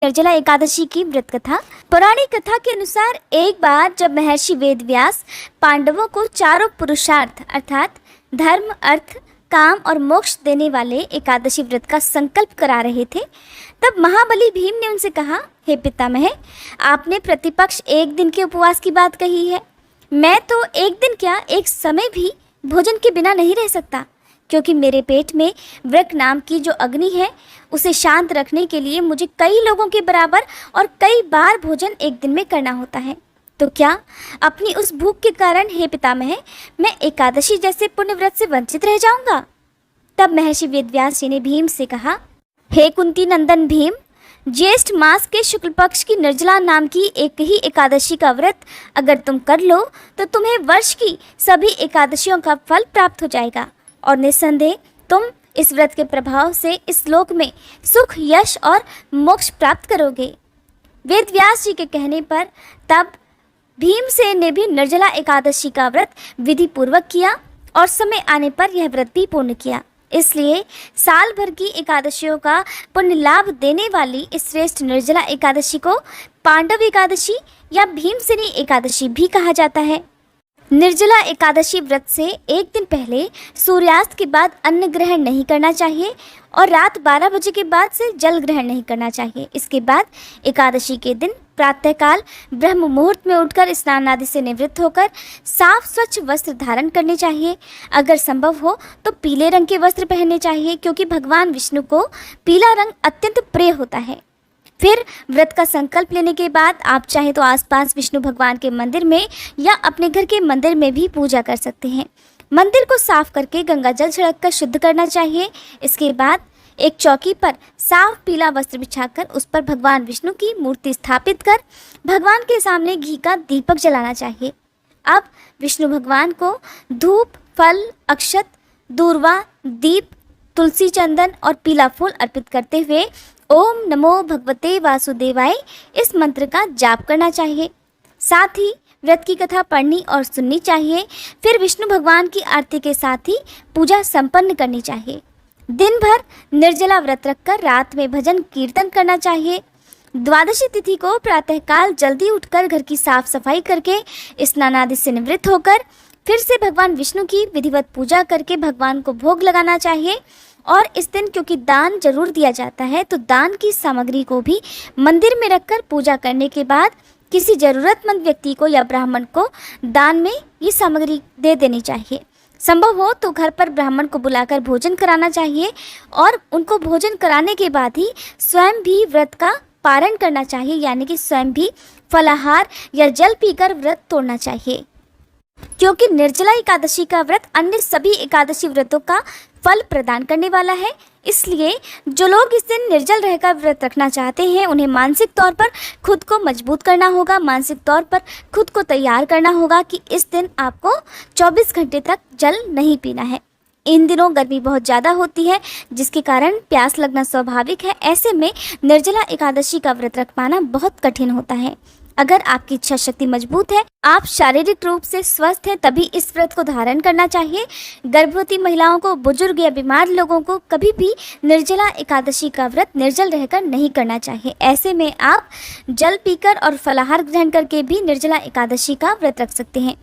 निर्जला एकादशी की व्रत कथा। पौराणिक कथा के अनुसार एक बार जब महर्षि वेदव्यास पांडवों को चारों पुरुषार्थ अर्थात धर्म, अर्थ, काम और मोक्ष देने वाले एकादशी व्रत का संकल्प करा रहे थे, तब महाबली भीम ने उनसे कहा, हे पितामह, आपने प्रतिपक्ष एक दिन के उपवास की बात कही है। मैं तो एक दिन क्या, एक समय भी भोजन के बिना नहीं रह सकता, क्योंकि मेरे पेट में वृक नाम की जो अग्नि है उसे शांत रखने के लिए मुझे कई लोगों के बराबर और कई बार भोजन एक दिन में करना होता है। तो क्या अपनी उस भूख के कारण, हे पितामह, मैं एकादशी जैसे पुण्य व्रत से वंचित रह जाऊंगा? तब महर्षि वेदव्यास जी ने भीम से कहा, हे कुंती नंदन भीम, ज्येष्ठ मास के शुक्ल पक्ष की निर्जला नाम की एक ही एकादशी का व्रत अगर तुम कर लो तो तुम्हें वर्ष की सभी एकादशियों का फल प्राप्त हो जाएगा और निस्संदेह तुम इस व्रत के प्रभाव से इस लोक में सुख, यश और मोक्ष प्राप्त करोगे। वेदव्यास जी के कहने पर तब भीमसेन ने भी निर्जला एकादशी का व्रत विधि पूर्वक किया और समय आने पर यह व्रत भी पूर्ण किया। इसलिए साल भर की एकादशियों का पुण्य लाभ देने वाली इस श्रेष्ठ निर्जला एकादशी को पांडव एकादशी या भीमसेनी एकादशी भी कहा जाता है। निर्जला एकादशी व्रत से एक दिन पहले सूर्यास्त के बाद अन्न ग्रहण नहीं करना चाहिए और रात 12 बजे के बाद से जल ग्रहण नहीं करना चाहिए। इसके बाद एकादशी के दिन प्रातःकाल ब्रह्म मुहूर्त में उठकर स्नान आदि से निवृत्त होकर साफ स्वच्छ वस्त्र धारण करने चाहिए। अगर संभव हो तो पीले रंग के वस्त्र पहनने चाहिए, क्योंकि भगवान विष्णु को पीला रंग अत्यंत प्रिय होता है। फिर व्रत का संकल्प लेने के बाद आप चाहे तो आसपास विष्णु भगवान के मंदिर में या अपने घर के मंदिर में भी पूजा कर सकते हैं। मंदिर को साफ करके गंगा जल छिड़ककर शुद्ध करना चाहिए। इसके बाद एक चौकी पर साफ पीला वस्त्र बिछाकर उस पर भगवान विष्णु की मूर्ति स्थापित कर भगवान के सामने घी का दीपक जलाना चाहिए। अब विष्णु भगवान को धूप, फल, अक्षत, दूर्वा, दीप, तुलसी, चंदन और पीला फूल अर्पित करते हुए ओम नमो भगवते वासुदेवाय इस मंत्र का जाप करना चाहिए। साथ ही व्रत की कथा पढ़नी और सुननी चाहिए। फिर विष्णु भगवान की आरती के साथ ही पूजा संपन्न करनी चाहिए। दिन भर निर्जला व्रत रखकर रात में भजन कीर्तन करना चाहिए। द्वादशी तिथि को प्रातःकाल जल्दी उठकर घर की साफ सफाई करके स्नान आदि से निवृत्त होकर फिर से भगवान विष्णु की विधिवत पूजा करके भगवान को भोग लगाना चाहिए। और इस दिन क्योंकि दान जरूर दिया जाता है, तो दान की सामग्री को भी मंदिर में रखकर पूजा करने के बाद किसी ज़रूरतमंद व्यक्ति को या ब्राह्मण को दान में ये सामग्री दे देनी चाहिए। संभव हो तो घर पर ब्राह्मण को बुलाकर भोजन कराना चाहिए और उनको भोजन कराने के बाद ही स्वयं भी व्रत का पारण करना चाहिए, यानी कि स्वयं भी फलाहार या जल पीकर व्रत तोड़ना चाहिए। क्योंकि निर्जला एकादशी का व्रत अन्य सभी एकादशी व्रतों का फल प्रदान करने वाला है, इसलिए जो लोग इस दिन निर्जल रहकर व्रत रखना चाहते हैं उन्हें मानसिक तौर पर खुद को मजबूत करना होगा, मानसिक तौर पर खुद को तैयार करना होगा कि इस दिन आपको 24 घंटे तक जल नहीं पीना है। इन दिनों गर्मी बहुत ज़्यादा होती है, जिसके कारण प्यास लगना स्वाभाविक है। ऐसे में निर्जला एकादशी का व्रत रख पाना बहुत कठिन होता है। अगर आपकी इच्छा शक्ति मजबूत है, आप शारीरिक रूप से स्वस्थ हैं, तभी इस व्रत को धारण करना चाहिए। गर्भवती महिलाओं को, बुजुर्ग या बीमार लोगों को कभी भी निर्जला एकादशी का व्रत निर्जल रहकर नहीं करना चाहिए। ऐसे में आप जल पीकर और फलाहार ग्रहण करके भी निर्जला एकादशी का व्रत रख सकते हैं।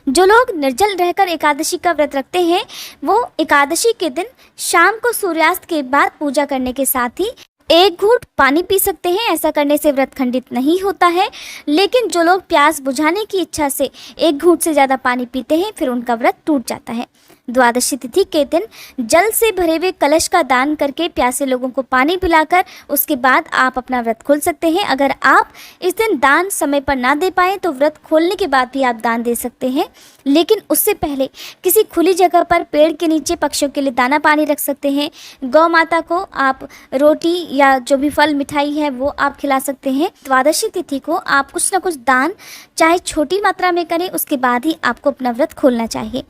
जो लोग निर्जल रहकर एकादशी का व्रत रखते हैं वो एकादशी के दिन शाम को सूर्यास्त के बाद पूजा करने के साथ ही एक घूंट पानी पी सकते हैं। ऐसा करने से व्रत खंडित नहीं होता है। लेकिन जो लोग प्यास बुझाने की इच्छा से एक घूंट से ज़्यादा पानी पीते हैं फिर उनका व्रत टूट जाता है। द्वादशी तिथि के दिन जल से भरे हुए कलश का दान करके प्यासे लोगों को पानी पिलाकर उसके बाद आप अपना व्रत खोल सकते हैं। अगर आप इस दिन दान समय पर ना दे पाएँ तो व्रत खोलने के बाद भी आप दान दे सकते हैं, लेकिन उससे पहले किसी खुली जगह पर पेड़ के नीचे पक्षियों के लिए दाना पानी रख सकते हैं। गौ माता को आप रोटी या जो भी फल मिठाई है वो आप खिला सकते हैं। द्वादशी तिथि को आप कुछ ना कुछ दान चाहे छोटी मात्रा में करें, उसके बाद ही आपको अपना व्रत खोलना चाहिए।